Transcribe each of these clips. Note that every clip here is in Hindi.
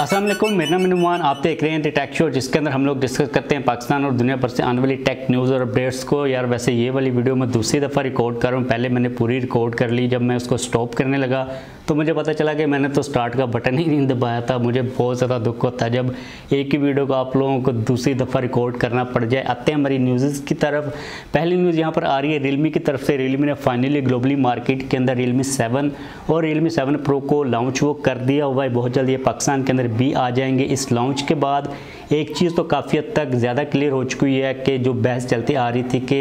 अस्सलाम वालेकुम, मेरा नाम नुमान। आप देख रहे हैं टेकशो, जिसके अंदर हम लोग डिस्कस करते हैं पाकिस्तान और दुनिया भर से आने वाली टेक न्यूज़ और अपडेट्स को। यार वैसे ये वाली वीडियो मैं दूसरी दफ़ा रिकॉर्ड कर रहा हूँ। पहले मैंने पूरी रिकॉर्ड कर ली, जब मैं उसको स्टॉप करने लगा तो मुझे पता चला कि मैंने तो स्टार्ट का बटन ही नहीं दबाया था। मुझे बहुत ज़्यादा दुख होता है जब एक ही वीडियो को आप लोगों को दूसरी दफ़ा रिकॉर्ड करना पड़ जाए। आते हैं हमारी न्यूज़ की तरफ। पहली न्यूज़ यहाँ पर आ रही है रियलमी की तरफ से। रियलमी ने फाइनली ग्लोबली मार्केट के अंदर रियलमी 7 और रियलमी 7 प्रो को लॉन्च वो कर दिया हुआ है। बहुत जल्द ये पाकिस्तान के अंदर भी आ जाएंगे। इस लॉन्च के बाद एक चीज़ तो काफ़ी हद तक ज़्यादा क्लियर हो चुकी है कि जो बहस चलती आ रही थी कि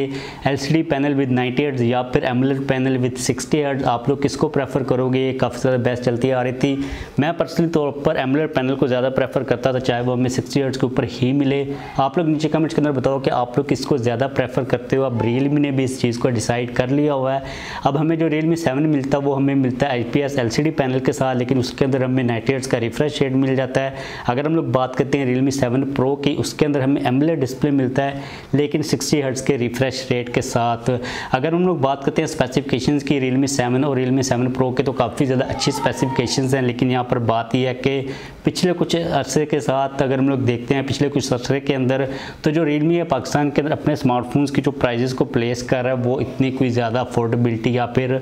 एलसीडी पैनल विद 90 हर्ट्ज या फिर एमोलेड पैनल विद 60 हर्ट्ज, आप लोग किसको प्रेफर करोगे, ये काफ़ी ज़्यादा बहस चलती आ रही थी। मैं पर्सनली तौर पर एमोलेड पैनल को ज़्यादा प्रेफर करता था, चाहे वो हमें 60 हर्ट्ज के ऊपर ही मिले। आप लोग नीचे कमेंट्स के अंदर बताओ कि आप लोग किसको ज़्यादा प्रेफर करते हो। अब रियलमी ने भी इस चीज़ को डिसाइड कर लिया हुआ है। अब हमें जो रियलमी 7 मिलता है वो हमें मिलता है IPS LCD पैनल के साथ, लेकिन उसके अंदर हमें 90 हर्ट्ज का रिफ्रेश रेट मिल जाता है। अगर हम लोग बात करते हैं रियलमी 7 प्रो की, उसके अंदर हमें एमोलेड डिस्प्ले मिलता है लेकिन 60 हर्ट्ज के रिफ्रेश रेट के साथ। अगर हम लोग बात करते हैं स्पेसिफिकेशंस की रियलमी 7 और रियलमी 7 प्रो के, तो काफ़ी ज़्यादा अच्छी स्पेसिफिकेशंस हैं। लेकिन यहाँ पर बात यह है कि पिछले कुछ अरसे के साथ अगर हम लोग देखते हैं, पिछले कुछ अरसे के अंदर तो जो रियलमी है पाकिस्तान के अंदर अपने स्मार्टफोन्स की जो प्राइजेस को प्लेस कर रहा है वो इतनी कोई ज़्यादा अफोर्डेबिलिटी या फिर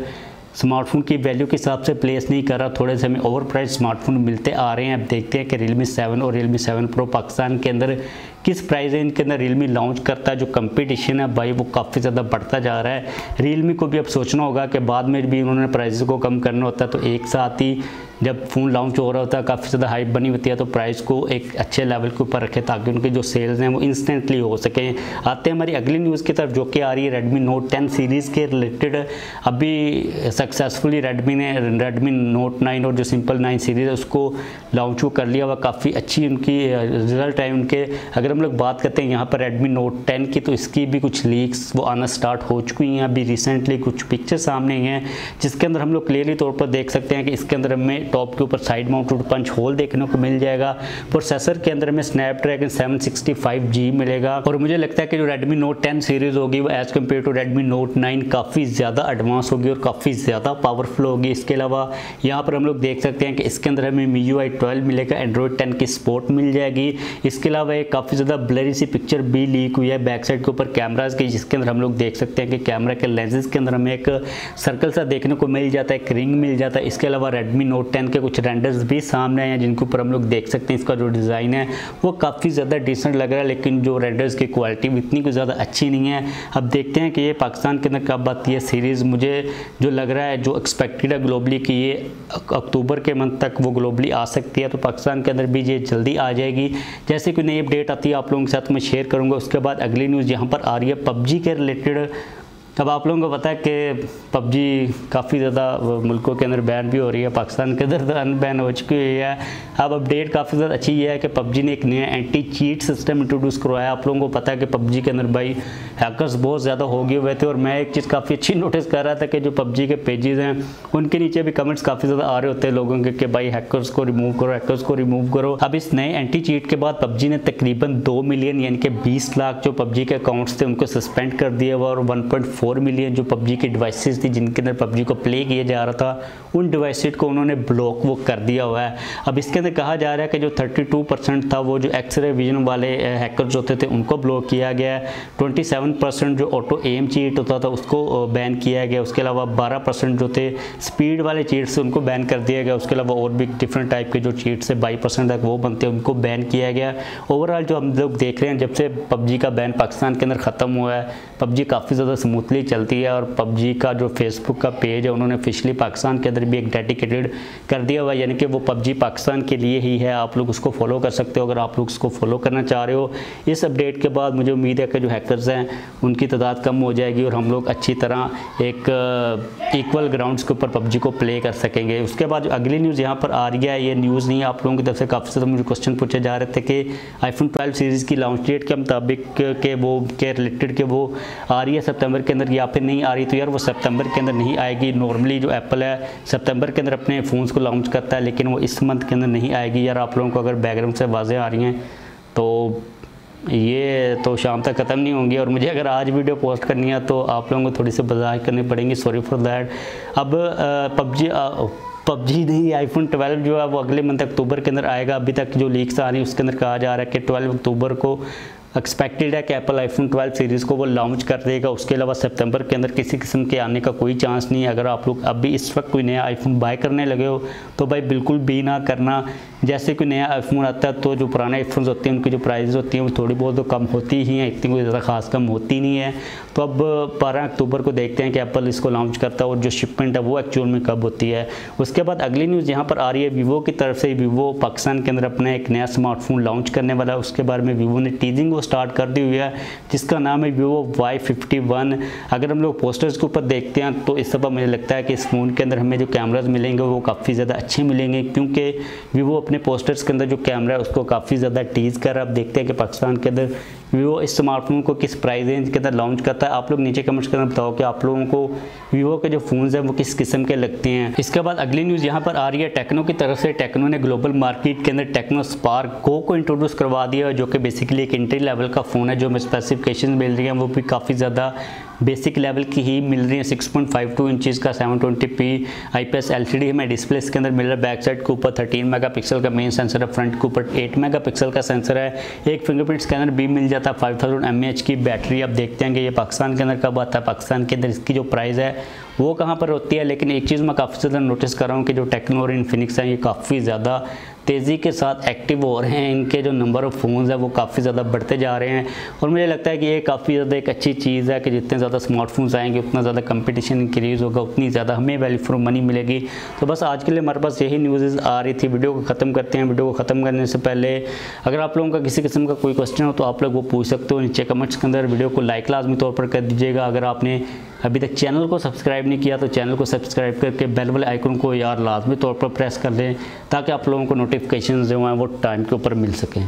स्मार्टफोन की वैल्यू के हिसाब से प्लेस नहीं कर रहा। थोड़े से हमें ओवर प्राइस स्मार्टफोन मिलते आ रहे हैं। अब देखते हैं कि रियलमी 7 और रियलमी 7 प्रो पाकिस्तान के अंदर किस प्राइस रेंज के अंदर रियलमी लॉन्च करता है। जो कंपटीशन है भाई वो काफ़ी ज़्यादा बढ़ता जा रहा है। रियलमी को भी अब सोचना होगा कि बाद में भी उन्होंने प्राइस को कम करना होता है, तो एक साथ ही जब फ़ोन लॉन्च हो रहा होता है काफ़ी ज़्यादा हाइप बनी होती है, तो प्राइस को एक अच्छे लेवल के ऊपर रखें ताकि उनके जो सेल्स हैं वो इंस्टेंटली हो सकें। आते हैं हमारी अगली न्यूज़ की तरफ, जो कि आ रही है रेडमी नोट 10 सीरीज़ के रिलेटेड। अभी सक्सेसफुली रेडमी ने रेडमी नोट 9 और जो सिंपल 9 सीरीज़ है उसको लॉन्च कर लिया हुआ। काफ़ी अच्छी उनकी रिजल्ट है उनके। अगर हम लोग बात करते हैं यहाँ पर रेडमी नोट 10 की, तो इसकी भी कुछ लीक्स वो आना स्टार्ट हो चुकी हैं। अभी रिसेंटली कुछ पिक्चर सामने हैं जिसके अंदर हम लोग क्लियरली तौर पर देख सकते हैं कि इसके अंदर हमें टॉप के ऊपर साइड माउंटेड पंच होल देखने को मिल जाएगा। प्रोसेसर के अंदर में स्नैपड्रैगन 765G मिलेगा। और मुझे लगता है कि जो रेडमी नोट 10 सीरीज़ होगी वो as compare to Redmi Note 9 काफ़ी ज़्यादा एडवांस होगी और काफ़ी ज़्यादा पावरफुल होगी। इसके अलावा यहाँ पर हम लोग देख सकते हैं कि इसके अंदर हमें MIUI 12 मिलेगा, एंड्रॉयड 10 की सपोर्ट मिल जाएगी। इसके अलावा एक काफ़ी ज़्यादा ब्लरी सी पिक्चर भी लीक हुई है बैक साइड के ऊपर कैमराज की, जिसके अंदर हम लोग देख सकते हैं कि कैमरा के लेंसेज के अंदर हमें एक सर्कल सा देखने को मिल जाता है, एक रिंग मिल जाता है। इसके अलावा रेडमी नोट 10 के कुछ रेंडर्स भी सामने आए हैं जिनके ऊपर हम लोग देख सकते हैं इसका जो डिज़ाइन है वो काफ़ी ज़्यादा डिसेंट लग रहा है, लेकिन जो रेंडर्स की क्वालिटी इतनी कोई ज़्यादा अच्छी नहीं है। अब देखते हैं कि ये पाकिस्तान के अंदर कब आती है सीरीज़। मुझे जो लग रहा है, जो एक्सपेक्टेड है ग्लोबली कि ये अक्टूबर के मंथ तक वो ग्लोबली आ सकती है, तो पाकिस्तान के अंदर भी ये जल्दी आ जाएगी। जैसे कोई नई अपडेट आती है आप लोगों के साथ मैं शेयर करूँगा। उसके बाद अगली न्यूज़ यहाँ पर आ रही है PUBG के रिलेटेड। अब आप लोगों को पता है कि PUBG काफ़ी ज़्यादा मुल्कों के अंदर बैन भी हो रही है, पाकिस्तान के अंदर तो अनबैन हो चुकी हुई है। अब अपडेट काफ़ी ज़्यादा अच्छी है कि PUBG ने एक नया एंटी चीट सिस्टम इंट्रोड्यूस करवाया। आप लोगों को पता है कि PUBG के अंदर भाई हैकर्स बहुत ज़्यादा हो गए हुए थे, और मैं एक चीज़ काफ़ी अच्छी नोटिस कर रहा था कि जो PUBG के पेजेस हैं उनके नीचे भी कमेंट्स काफ़ी ज़्यादा आ रहे होते हैं लोगों के कि भाई हैकर्स को रिमूव करो, हैकर्स को रिमूव करो। अब इस नए एंटी चीट के बाद PUBG ने तकरीबन 2 मिलियन यानी कि 20 लाख जो PUBG के अकाउंट्स थे उनको सस्पेंड कर दिया हुआ, और 1.4 मिलियन जो PUBG की डिवाइसेस थी जिनके अंदर PUBG को प्ले किया जा रहा था उन डिवाइसेस को उन्होंने ब्लॉक वो कर दिया हुआ है। अब इसके अंदर कहा जा रहा है कि जो 32% था वो जो एक्सरे विजन वाले हैकर्स होते थे उनको ब्लॉक किया गया है। 27% जो ऑटो एम चीट होता था उसको बैन किया गया। उसके अलावा 12% जो थे स्पीड वाले चीट्स उनको बैन कर दिया गया। उसके अलावा और भी डिफरेंट टाइप के जो चीट्स से 22% तक वो बनते हैं उनको बैन किया गया। ओवरऑल जो हम लोग देख रहे हैं जब से PUBG का बैन पाकिस्तान के अंदर ख़त्म हुआ है, PUBG काफ़ी ज़्यादा स्मूथली चलती है। और PUBG का जो फेसबुक का पेज है उन्होंने ऑफिशियली पाकिस्तान के अंदर भी एक डेडिकेटेड कर दिया हुआ है, यानी कि वो PUBG पाकिस्तान के लिए ही है। आप लोग उसको फॉलो कर सकते हो अगर आप लोग उसको फॉलो करना चाह रहे हो। इस अपडेट के बाद मुझे उम्मीद है कि जो हैकर्स हैं उनकी तादाद कम हो जाएगी और हम लोग अच्छी तरह एक इक्वल ग्राउंड्स के ऊपर PUBG को प्ले कर सकेंगे। उसके बाद जो अगली न्यूज़ यहाँ पर आ रही है, ये न्यूज़ नहीं है, आप लोगों की तरफ से काफ़ी ज़्यादा मुझे क्वेश्चन पूछे जा रहे थे कि iPhone 12 सीरीज़ की लॉन्च डेट के मुताबिक के वो के रिलेटेड के वो आ रही है सितंबर के अंदर या फिर नहीं आ रही। तो यार वो सितंबर के अंदर नहीं आएगी। नॉर्मली जो एप्पल है सितंबर के अंदर अपने फ़ोन्स को लॉन्च करता है, लेकिन वो इस मंथ के अंदर नहीं आएगी। यार आप लोगों को अगर बैकग्राउंड से आवाज़ें आ रही हैं तो ये तो शाम तक ख़त्म नहीं होंगी, और मुझे अगर आज वीडियो पोस्ट करनी है तो आप लोगों को थोड़ी सी बर्दाश्त करनी पड़ेंगी। Sorry for that. अब PUBG पबजी नहीं, आईफोन 12 जो है वो अगले मंथ अक्टूबर के अंदर आएगा। अभी तक जो लीक्स आ रही है उसके अंदर कहा जा रहा है कि 12 अक्टूबर को एक्सपेक्टेड है कि एप्पल आईफोन 12 सीरीज़ को वो लॉन्च कर देगा। उसके अलावा सितंबर के अंदर किसी किस्म के आने का कोई चांस नहीं है। अगर आप लोग अभी इस वक्त कोई नया आईफोन बाय करने लगे हो तो भाई बिल्कुल भी ना करना। जैसे कोई नया आईफोन आता है तो जो पुराने आईफोन्स होते हैं उनकी जो प्राइस होती हैं वो थोड़ी बहुत तो कम होती ही हैं, इतनी कोई ज़्यादा खास कम होती नहीं है। तो अब 12 अक्टूबर को देखते हैं कि एप्पल इसको लॉन्च करता है और जो शिपमेंट है वो एक्चुअल में कब होती है। उसके बाद अगली न्यूज़ यहाँ पर आ रही है वीवो की तरफ से। वीवो पाकिस्तान के अंदर अपना एक नया स्मार्टफोन लॉन्च करने वाला है। उसके बारे में वीवो ने टीजिंग वो स्टार्ट कर दी हुई है जिसका नाम है Vivo Y51। अगर हम लोग पोस्टर्स के ऊपर देखते हैं तो इस दफ़ा मुझे लगता है कि इस फ़ोन के अंदर हमें जो कैमराज मिलेंगे वो काफ़ी ज़्यादा अच्छे मिलेंगे, क्योंकि वीवो अपने पोस्टर्स के अंदर जो कैमरा है उसको काफ़ी ज़्यादा टीज़ कर रहा है। अब देखते हैं कि पाकिस्तान के अंदर वीवो इस स्मार्टफोन को किस प्राइस रेंज के अंदर लॉन्च करता है। आप लोग नीचे कमेंट्स करना बताओ कि आप लोगों को वीवो के जो फ़ोन्स हैं वो किस किस्म के लगते हैं। इसके बाद अगली न्यूज़ यहाँ पर आ रही है टेक्नो की तरफ से। टेक्नो ने ग्लोबल मार्केट के अंदर टेक्नो स्पार्क को इंट्रोड्यूस करवा दिया है, जो कि बेसिकली एक एंट्री लेवल का फ़ोन है। जो हमें स्पेसिफिकेशन मिल रही हैं वो भी काफ़ी ज़्यादा बेसिक लेवल की ही मिल रही है। 6.52 इंचज़ का 720p IPS LCD हमें डिस्प्ले इसके अंदर मिल रहा है। बैक साइड के ऊपर 13 मेगापिक्सल का मेन सेंसर है, फ्रंट के ऊपर 8 मेगापिक्सल का सेंसर है। एक फिंगरप्रिंट स्कैनर भी मिल जाता है। 5000 mAh की बैटरी। अब देखते हैं कि ये पाकिस्तान के अंदर कब आता है। पाकिस्तान के अंदर इसकी जो प्राइस है वो कहाँ पर होती है। लेकिन एक चीज़ मैं काफ़ी ज़्यादा नोटिस कर रहा हूँ कि जो टेक्नो और इन्फिनिक्स हैं ये काफ़ी ज़्यादा तेज़ी के साथ एक्टिव हो रहे हैं। इनके जो नंबर ऑफ़ फ़ोन्स है वो काफ़ी ज़्यादा बढ़ते जा रहे हैं और मुझे लगता है कि ये काफ़ी ज़्यादा एक अच्छी चीज़ है कि जितने ज़्यादा स्मार्टफोन्स आएंगे उतना ज़्यादा कंपटीशन इंक्रीज़ होगा, उतनी ज़्यादा हमें वैल्यू फॉर मनी मिलेगी। तो बस आज के लिए हमारे पास यही न्यूज़ आ रही थी। वीडियो को ख़त्म करते हैं। वीडियो को ख़त्म करने से पहले अगर आप लोगों का किसी किस्म का कोई क्वेश्चन हो तो आप लोग वो पूछ सकते हो नीचे कमेंट्स के अंदर। वीडियो को लाइक लाजमी तौर पर कर दीजिएगा। अगर आपने अभी तक चैनल को सब्सक्राइब नहीं किया तो चैनल को सब्सक्राइब करके बेल वाले आइकन को यार लाजमी तौर पर प्रेस कर दें ताकि आप लोगों को नोटिफिकेशन जो हैं वो टाइम के ऊपर मिल सकें।